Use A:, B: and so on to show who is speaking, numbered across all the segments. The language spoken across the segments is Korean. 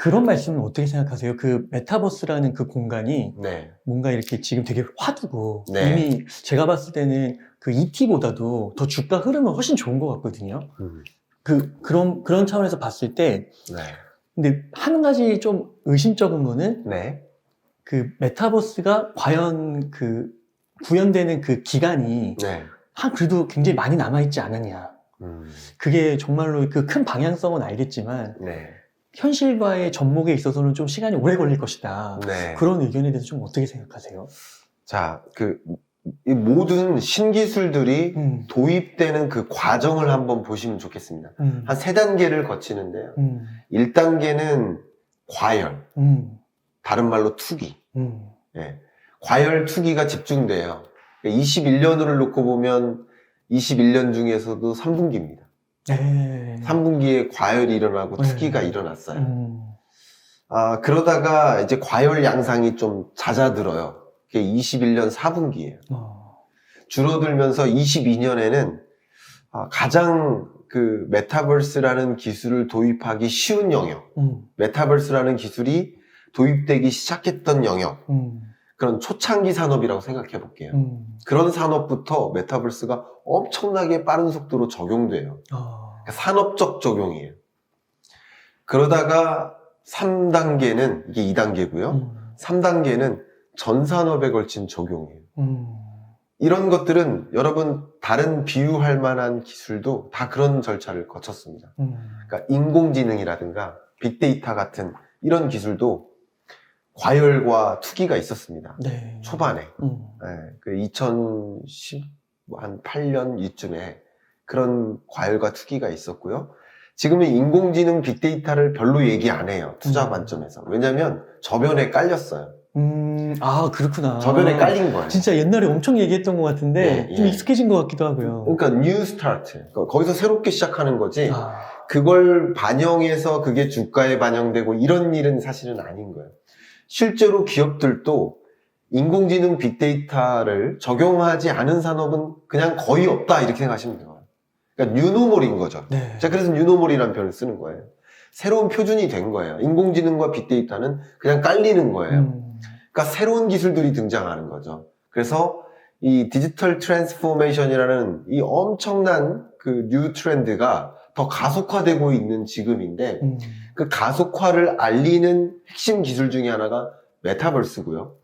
A: 그런 말씀은 어떻게 생각하세요? 그 메타버스라는 그 공간이
B: 네.
A: 뭔가 이렇게 지금 되게 화두고
B: 네.
A: 이미 제가 봤을 때는 그 ET보다도 더 주가 흐름은 훨씬 좋은 것 같거든요. 그런 차원에서 봤을 때
B: 네.
A: 근데 한 가지 좀 의심쩍은 거는
B: 네.
A: 그 메타버스가 과연 그 구현되는 그 기간이
B: 네.
A: 그래도 굉장히 많이 남아있지 않았냐. 그게 정말로 그 큰 방향성은 알겠지만
B: 네.
A: 현실과의 접목에 있어서는 좀 시간이 오래 걸릴 것이다.
B: 네.
A: 그런 의견에 대해서 좀 어떻게 생각하세요?
B: 자, 이 모든 신기술들이 도입되는 그 과정을 한번 보시면 좋겠습니다. 한 3단계를 거치는데요. 1단계는 과열, 다른 말로 투기. 네. 과열 투기가 집중돼요. 21년을 놓고 보면 21년 중에서도 3분기입니다.
A: 네.
B: 3분기에 과열이 일어나고 투기가 일어났어요. 그러다가 이제 과열 양상이 좀 잦아들어요. 그게 21년 4분기예요. 줄어들면서 22년에는 가장 그 메타버스라는 기술을 도입하기 쉬운 영역, 메타버스라는 기술이 도입되기 시작했던 영역, 그런 초창기 산업이라고 생각해 볼게요. 그런 산업부터 메타버스가 엄청나게 빠른 속도로 적용돼요. 그러니까 산업적 적용이에요. 그러다가 3단계는, 이게 2단계고요. 3단계는 전 산업에 걸친 적용이에요. 이런 것들은 여러분 다른 비유할 만한 기술도 다 그런 절차를 거쳤습니다. 그러니까 인공지능이라든가 빅데이터 같은 이런 기술도 과열과 투기가 있었습니다.
A: 네.
B: 초반에. 네, 그 2018년 이쯤에 그런 과열과 투기가 있었고요. 지금은 인공지능 빅데이터를 별로 얘기 안 해요. 투자 관점에서. 왜냐면 저변에 깔렸어요.
A: 그렇구나.
B: 저변에 깔린 거예요.
A: 진짜 옛날에 엄청 얘기했던 것 같은데
B: 네,
A: 좀
B: 예.
A: 익숙해진 것 같기도 하고요.
B: 그러니까 뉴 스타트. 거기서 새롭게 시작하는 거지. 그걸 반영해서 그게 주가에 반영되고 이런 일은 사실은 아닌 거예요. 실제로 기업들도 인공지능 빅데이터를 적용하지 않은 산업은 그냥 거의 없다 이렇게 생각하시면 돼요. 그러니까 뉴노멀인 거죠.
A: 네.
B: 제가 그래서 뉴노멀이라는 표현을 쓰는 거예요. 새로운 표준이 된 거예요. 인공지능과 빅데이터는 그냥 깔리는 거예요. 그러니까 새로운 기술들이 등장하는 거죠. 그래서 이 디지털 트랜스포메이션이라는 이 엄청난 그 뉴 트렌드가 더 가속화되고 있는 지금인데 그 가속화를 알리는 핵심 기술 중에 하나가 메타버스고요.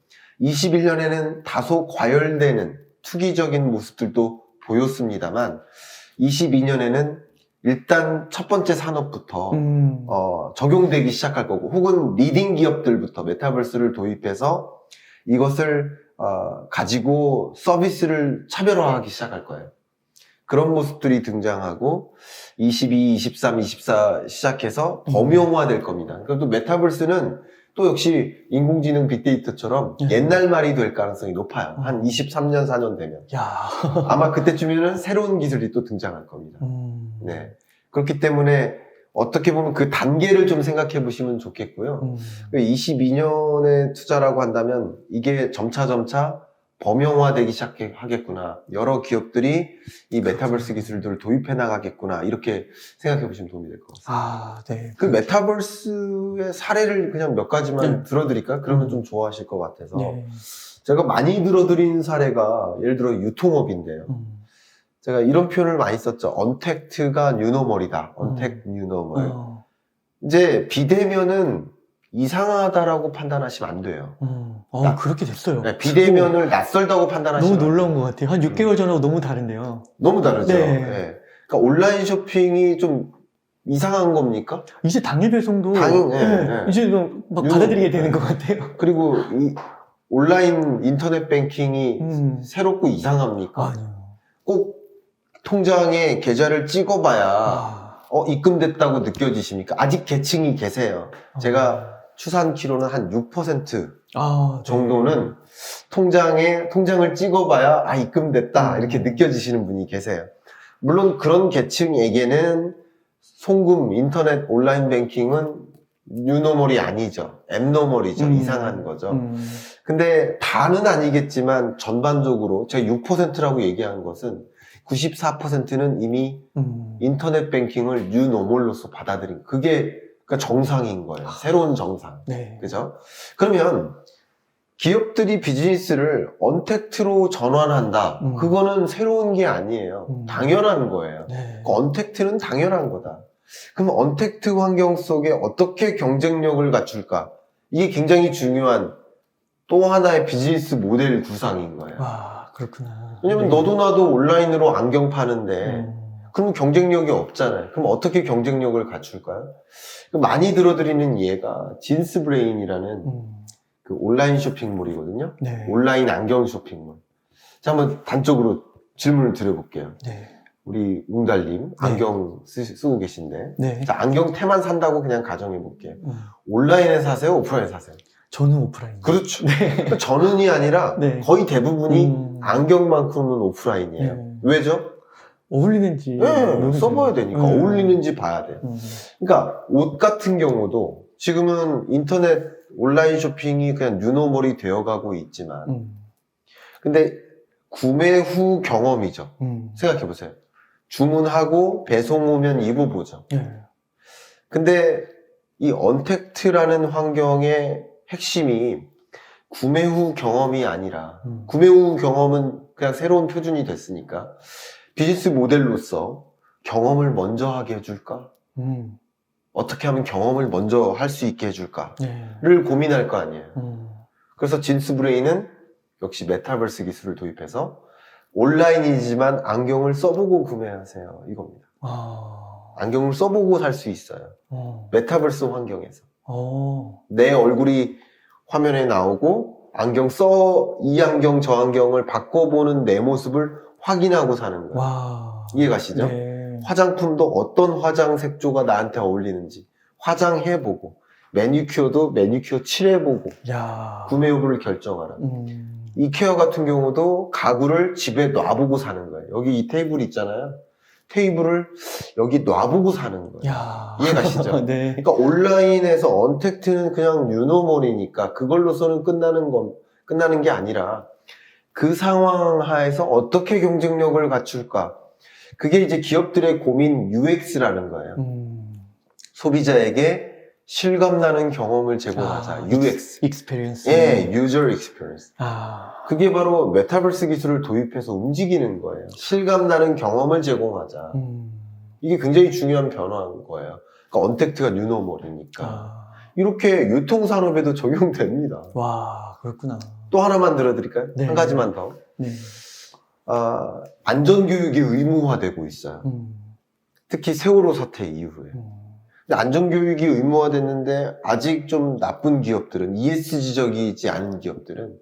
B: 21년에는 다소 과열되는 투기적인 모습들도 보였습니다만 22년에는 일단 첫 번째 산업부터 적용되기 시작할 거고 혹은 리딩 기업들부터 메타버스를 도입해서 이것을 가지고 서비스를 차별화하기 시작할 거예요. 그런 모습들이 등장하고 22, 23, 24 시작해서 범용화될 겁니다. 그래도 메타버스는 또 역시 인공지능 빅데이터처럼 옛날 말이 될 가능성이 높아요. 한 23년, 4년 되면. 아마 그때쯤에는 새로운 기술이 또 등장할 겁니다. 네. 그렇기 때문에 어떻게 보면 그 단계를 좀 생각해 보시면 좋겠고요. 22년에 투자라고 한다면 이게 점차 범용화되기 시작하겠구나. 여러 기업들이 이 메타버스 기술들을 도입해 나가겠구나. 이렇게 생각해 보시면 도움이 될 것 같습니다.
A: 네.
B: 그 메타버스의 사례를 그냥 몇 가지만 들어드릴까요? 그러면 좀 좋아하실 것 같아서.
A: 네.
B: 제가 많이 들어드린 사례가 예를 들어 유통업인데요. 제가 이런 표현을 많이 썼죠. 언택트가 뉴노멀이다. 언택트 뉴노멀. 이제 비대면은 이상하다라고 판단하시면 안 돼요.
A: 그렇게 됐어요.
B: 네, 비대면을 낯설다고 판단하시면
A: 너무 놀라운 것 같아요. 한 6개월 전하고 너무 다른데요.
B: 너무 다르죠.
A: 네.
B: 네. 그러니까 온라인 쇼핑이 좀 이상한 겁니까?
A: 이제 당일 배송도 이제 막 받아들이게 되는 것 같아요.
B: 그리고 이 온라인 인터넷 뱅킹이 새롭고 이상합니까?
A: 아니요.
B: 꼭 통장에 계좌를 찍어봐야 입금됐다고 느껴지십니까? 아직 계층이 계세요. 제가 추산키로는 한 6% 정도는 통장을 찍어봐야 입금됐다 이렇게 느껴지시는 분이 계세요. 물론 그런 계층에게는 송금, 인터넷, 온라인 뱅킹은 뉴노멀이 아니죠. 앱노멀이죠. 이상한 거죠. 근데 다는 아니겠지만 전반적으로 제가 6%라고 얘기한 것은 94%는 이미 인터넷 뱅킹을 뉴노멀로서 받아들인 그게 그러니까 정상인 거예요. 새로운 정상.
A: 네.
B: 그죠? 그러면 기업들이 비즈니스를 언택트로 전환한다. 그거는 새로운 게 아니에요. 당연한 거예요.
A: 네.
B: 그 언택트는 당연한 거다. 그럼 언택트 환경 속에 어떻게 경쟁력을 갖출까? 이게 굉장히 중요한 또 하나의 비즈니스 모델 구상인 거예요.
A: 와, 그렇구나.
B: 왜냐면
A: 네.
B: 너도 나도 온라인으로 안경 파는데 그럼 경쟁력이 없잖아요. 그럼 어떻게 경쟁력을 갖출까요? 많이 들어드리는 예가 진스 브레인이라는 그 온라인 쇼핑몰이거든요.
A: 네.
B: 온라인 안경 쇼핑몰. 자, 한번 단적으로 질문을 드려볼게요.
A: 네.
B: 우리 웅달님 안경 쓰고 계신데
A: 네.
B: 자, 안경테만 산다고 그냥 가정해볼게요. 온라인에 사세요? 오프라인에 사세요?
A: 저는 오프라인.
B: 그렇죠. 그러니까 저는이 아니라
A: 네.
B: 거의 대부분이 안경만큼은 오프라인이에요.
A: 네.
B: 왜죠?
A: 어울리는지
B: 네, 써봐야 되니까 어울리는지 봐야 돼요. 그러니까 옷 같은 경우도 지금은 인터넷 온라인 쇼핑이 그냥 뉴노멀이 되어가고 있지만 근데 구매 후 경험이죠. 생각해보세요. 주문하고 배송 오면 입어보죠.
A: 네.
B: 근데 이 언택트라는 환경의 핵심이 구매 후 경험이 아니라 구매 후 경험은 그냥 새로운 표준이 됐으니까 비즈니스 모델로서 경험을 먼저 하게 해줄까? 어떻게 하면 경험을 먼저 할 수 있게 해줄까를
A: 네.
B: 고민할 거 아니에요. 그래서 진스 브레인은 역시 메타버스 기술을 도입해서 온라인이지만 안경을 써보고 구매하세요. 이겁니다.
A: 아.
B: 안경을 써보고 살 수 있어요. 메타버스 환경에서. 내 얼굴이 화면에 나오고 이 안경 저 안경을 바꿔보는 내 모습을 확인하고 사는 거예요.
A: 와.
B: 이해가시죠?
A: 네.
B: 화장품도 어떤 화장 색조가 나한테 어울리는지 화장해보고 매니큐어도 매니큐어 칠해보고
A: 야.
B: 구매 여부를 결정하라는 이케어 같은 경우도 가구를 집에 놔보고 사는 거예요. 여기 이 테이블 있잖아요. 테이블을 여기 놔보고 사는 거예요.
A: 야.
B: 이해가시죠?
A: 네.
B: 그러니까 온라인에서 언택트는 그냥 뉴노멀이니까 그걸로서는 끝나는 게 아니라 그 상황 하에서 어떻게 경쟁력을 갖출까? 그게 이제 기업들의 고민 UX라는 거예요. 소비자에게 실감나는 경험을 제공하자. UX.
A: 익스피리언스.
B: 예, User Experience.
A: 아.
B: 그게 바로 메타버스 기술을 도입해서 움직이는 거예요. 실감나는 경험을 제공하자. 이게 굉장히 중요한 변화인 거예요. 그러니까 언택트가 뉴노멀이니까.
A: 아.
B: 이렇게 유통산업에도 적용됩니다.
A: 와, 그렇구나.
B: 또 하나만 들어드릴까요?
A: 네.
B: 한 가지만 더.
A: 네.
B: 안전교육이 의무화되고 있어요. 특히 세월호 사태 이후에. 근데 안전교육이 의무화됐는데 아직 좀 나쁜 기업들은 ESG적이지 않은 기업들은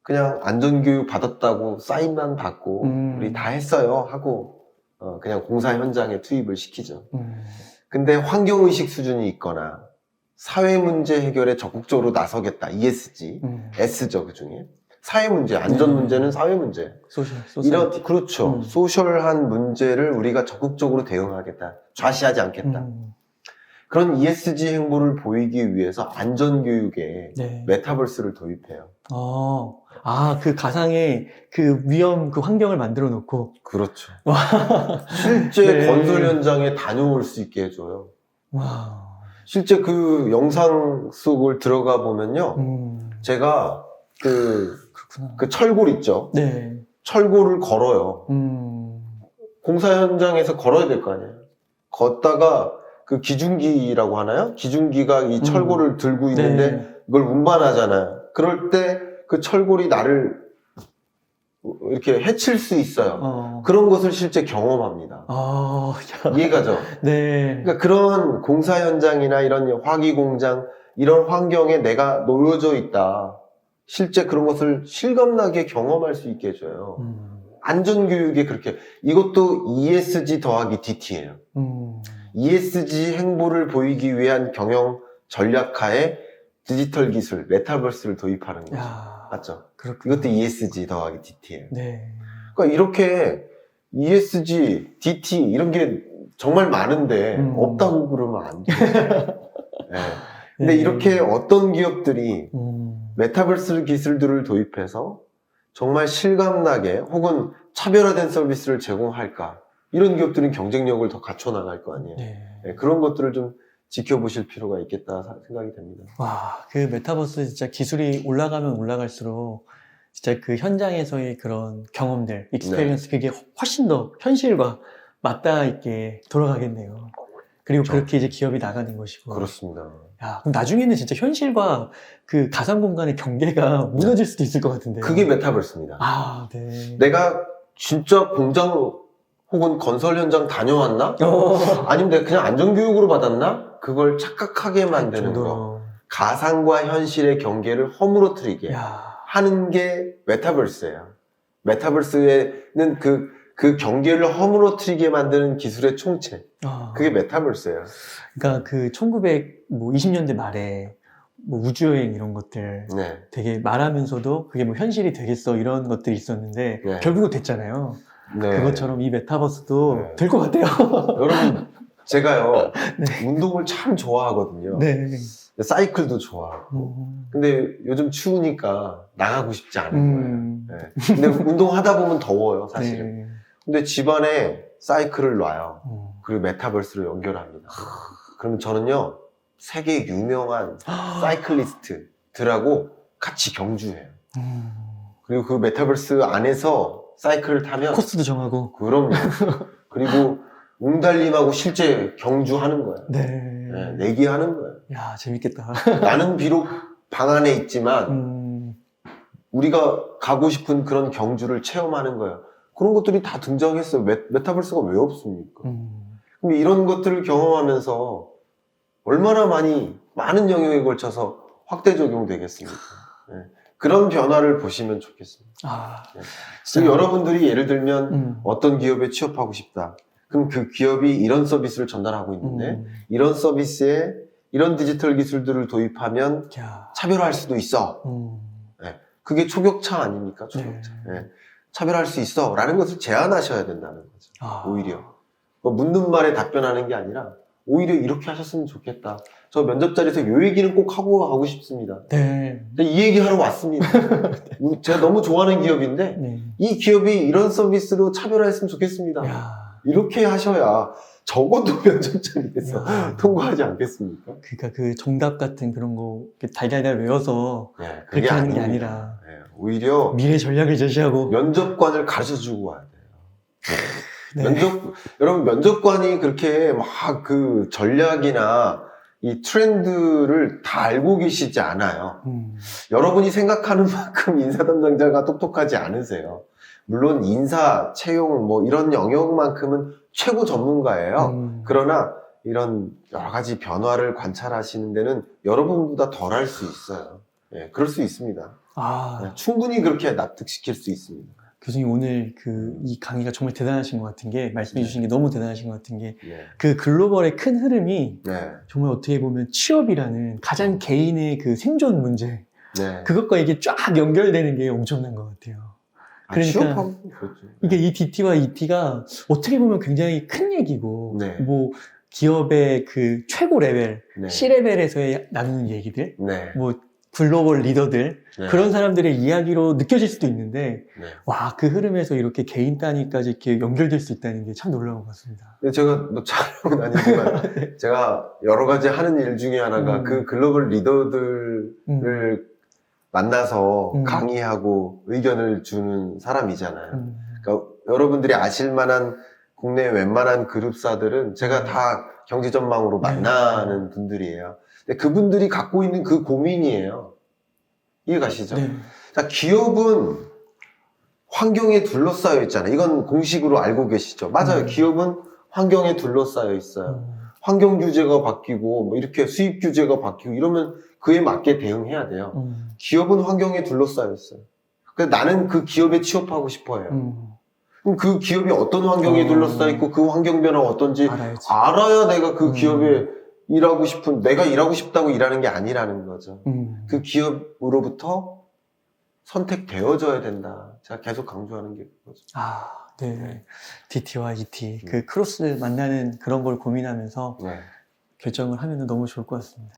B: 그냥 안전교육 받았다고 사인만 받고 우리 다 했어요 하고 그냥 공사 현장에 투입을 시키죠. 근데 환경의식 수준이 있거나 사회문제 해결에 적극적으로 나서겠다. ESG, S죠 그 중에. 사회문제, 안전문제는 사회문제.
A: 소셜.
B: 그렇죠. 소셜한 문제를 우리가 적극적으로 대응하겠다. 좌시하지 않겠다. 그런 ESG 행보를 보이기 위해서 안전교육에
A: 네.
B: 메타버스를 도입해요.
A: 그 가상의 그 위험, 그 환경을 만들어 놓고.
B: 그렇죠. 실제
A: 네.
B: 건설 현장에 다녀올 수 있게 해줘요.
A: 와.
B: 실제 그 영상 속을 들어가 보면요. 제가
A: 그렇구나.
B: 그 철골 있죠.
A: 네.
B: 철골을 걸어요. 공사 현장에서 걸어야 될 거 아니에요. 걷다가 그 기중기라고 하나요? 기중기가 이 철골을 들고 있는데
A: 네.
B: 이걸 운반하잖아요. 그럴 때 그 철골이 나를 이렇게 해칠 수 있어요. 그런 것을 실제 경험합니다. 이해가죠?
A: 네.
B: 그러니까 그런 공사 현장이나 이런 화기 공장 이런 환경에 내가 놓여져 있다. 실제 그런 것을 실감나게 경험할 수 있게 해줘요. 안전교육에 그렇게 이것도 ESG 더하기 DT예요. ESG 행보를 보이기 위한 경영 전략하에 디지털 기술, 메타버스를 도입하는 거죠. 맞죠?
A: 그렇구나.
B: 이것도 ESG 더하기 DT예요.
A: 네.
B: 그러니까 이렇게 ESG, DT 이런 게 정말 많은데 없다고 그러면 안 돼요. 네. 근데 이렇게 어떤 기업들이 메타버스 기술들을 도입해서 정말 실감나게 혹은 차별화된 서비스를 제공할까? 이런 기업들은 경쟁력을 더 갖춰나갈 거 아니에요.
A: 네.
B: 네, 그런 것들을 좀 지켜보실 필요가 있겠다 생각이 됩니다.
A: 와, 그 메타버스 진짜 기술이 올라가면 올라갈수록 진짜 그 현장에서의 그런 경험들, 익스페리언스 그게 훨씬 더 현실과 맞닿아 있게 돌아가겠네요. 그리고
B: 그렇죠.
A: 그렇게 이제 기업이 나가는 것이고.
B: 그렇습니다.
A: 야, 그럼 나중에는 진짜 현실과 그 가상 공간의 경계가 무너질 수도 있을 것 같은데요.
B: 그게 메타버스입니다.
A: 아, 네.
B: 내가 진짜 공장 혹은 건설 현장 다녀왔나? 아니면 내가 그냥 안전교육으로 받았나? 그걸 착각하게 만드는 거.
A: 정도로.
B: 가상과 현실의 경계를 허물어뜨리게
A: 야,
B: 하는 게 메타버스예요. 메타버스에는 그 경계를 허물어뜨리게 만드는 기술의 총체. 그게 메타버스예요.
A: 그러니까 그 1920년대 말에 뭐 우주여행 이런 것들
B: 네.
A: 되게 말하면서도 그게 뭐 현실이 되겠어 이런 것들이 있었는데
B: 네.
A: 결국은 됐잖아요.
B: 네.
A: 그것처럼 이 메타버스도
B: 네.
A: 될 것 같아요.
B: 여러분, 제가요,
A: 네.
B: 운동을 참 좋아하거든요.
A: 네.
B: 사이클도 좋아하고. 근데 요즘 추우니까 나가고 싶지 않은 거예요. 네. 근데 운동하다 보면 더워요, 사실은.
A: 네.
B: 근데 집안에 사이클을 놔요.
A: 어.
B: 그리고 메타버스로 연결합니다. 그러면 저는요, 세계 유명한 사이클리스트들하고 같이 경주해요. 그리고 그 메타버스 안에서 사이클을 타면
A: 코스도 정하고.
B: 그럼요. 그리고 웅달님하고 실제 경주하는 거예요.
A: 네.
B: 네, 내기하는 거예요.
A: 야, 재밌겠다.
B: 나는 비록 방 안에 있지만 우리가 가고 싶은 그런 경주를 체험하는 거예요. 그런 것들이 다 등장했어요. 메타버스가 왜 없습니까? 그럼 이런 것들을 경험하면서 얼마나 많은 영역에 걸쳐서 확대 적용되겠습니까? 네. 그런 변화를 보시면 좋겠습니다.
A: 아,
B: 네.
A: 진짜.
B: 그리고 여러분들이 예를 들면 어떤 기업에 취업하고 싶다. 그럼 그 기업이 이런 서비스를 전달하고 있는데 이런 서비스에 이런 디지털 기술들을 도입하면
A: 야.
B: 차별화할 수도 있어. 네. 그게 초격차 아닙니까? 초격차. 네. 차별화할 수 있어. 라는 것을 제안하셔야 된다는 거죠.
A: 아.
B: 오히려. 뭐 묻는 말에 답변하는 게 아니라 오히려 이렇게 하셨으면 좋겠다. 저 면접 자리에서 요 얘기는 꼭 하고 가고 싶습니다.
A: 네.
B: 이 얘기 하러 왔습니다. 제가 너무 좋아하는 기업인데
A: 네.
B: 이 기업이 이런 서비스로 차별화했으면 좋겠습니다.
A: 야.
B: 이렇게 하셔야 적어도 면접 자리에서
A: 야.
B: 통과하지 않겠습니까?
A: 그러니까 그 정답 같은 그런 거 이렇게 달달달 외워서
B: 네,
A: 그렇게 하는 게
B: 아닙니다.
A: 아니라
B: 네, 오히려
A: 미래 전략을 제시하고.
B: 면접관을 가르쳐주고 와야 돼요.
A: 네.
B: 여러분 면접관이 그렇게 막 그 전략이나 이 트렌드를 다 알고 계시지 않아요. 여러분이 생각하는 만큼 인사 담당자가 똑똑하지 않으세요. 물론 인사, 채용 뭐 이런 영역만큼은 최고 전문가예요. 그러나 이런 여러 가지 변화를 관찰하시는 데는 여러분보다 덜 할 수 있어요. 예, 그럴 수 있습니다.
A: 아,
B: 네, 충분히 그렇게 납득시킬 수 있습니다.
A: 교수님 오늘 이 강의가 정말 대단하신 것 같은 게 말씀해 주신 게 너무 대단하신 것 같은 게
B: 네.
A: 그 글로벌의 큰 흐름이
B: 네.
A: 정말 어떻게 보면 취업이라는 가장 개인의 그 생존 문제
B: 네.
A: 그것과 이게 쫙 연결되는 게 엄청난 것 같아요. 그러니까
B: 취업하고 그렇죠.
A: 이게 이 DT와 ET가 어떻게 보면 굉장히 큰 얘기고
B: 네.
A: 뭐 기업의 그 최고 레벨,
B: 네.
A: C레벨에서의 나누는 얘기들
B: 네.
A: 뭐 글로벌 리더들
B: 네.
A: 그런 사람들의 이야기로 느껴질 수도 있는데
B: 네.
A: 와, 그 흐름에서 이렇게 개인 단위까지 이렇게 연결될 수 있다는 게 참 놀라운 것 같습니다.
B: 근데 제가 뭐 촬영은 아니지만 제가 여러 가지 하는 일 중에 하나가 그 글로벌 리더들을 만나서 강의하고 의견을 주는 사람이잖아요. 그러니까 여러분들이 아실 만한 국내 웬만한 그룹사들은 제가 다 경제전망으로 만나는 분들이에요. 근데 그분들이 갖고 있는 그 고민이에요. 이해가시죠?
A: 네.
B: 자, 기업은 환경에 둘러싸여 있잖아요. 이건 공식으로 알고 계시죠? 맞아요. 기업은 환경에 둘러싸여 있어요. 환경 규제가 바뀌고 뭐 이렇게 수입 규제가 바뀌고 이러면 그에 맞게 대응해야 돼요. 기업은 환경에 둘러싸여 있어요. 그래서 나는 그 기업에 취업하고 싶어요. 그럼 그 기업이 어떤 환경에 둘러싸여 있고 그 환경 변화가 어떤지
A: 알아야지.
B: 알아야 내가 그 기업에 내가 일하고 싶다고 일하는 게 아니라는 거죠. 그 기업으로부터 선택되어져야 된다. 제가 계속 강조하는 게 그거죠.
A: 아, 네. DT와 ET 그 크로스 만나는 그런 걸 고민하면서
B: 네.
A: 결정을 하면 너무 좋을 것 같습니다.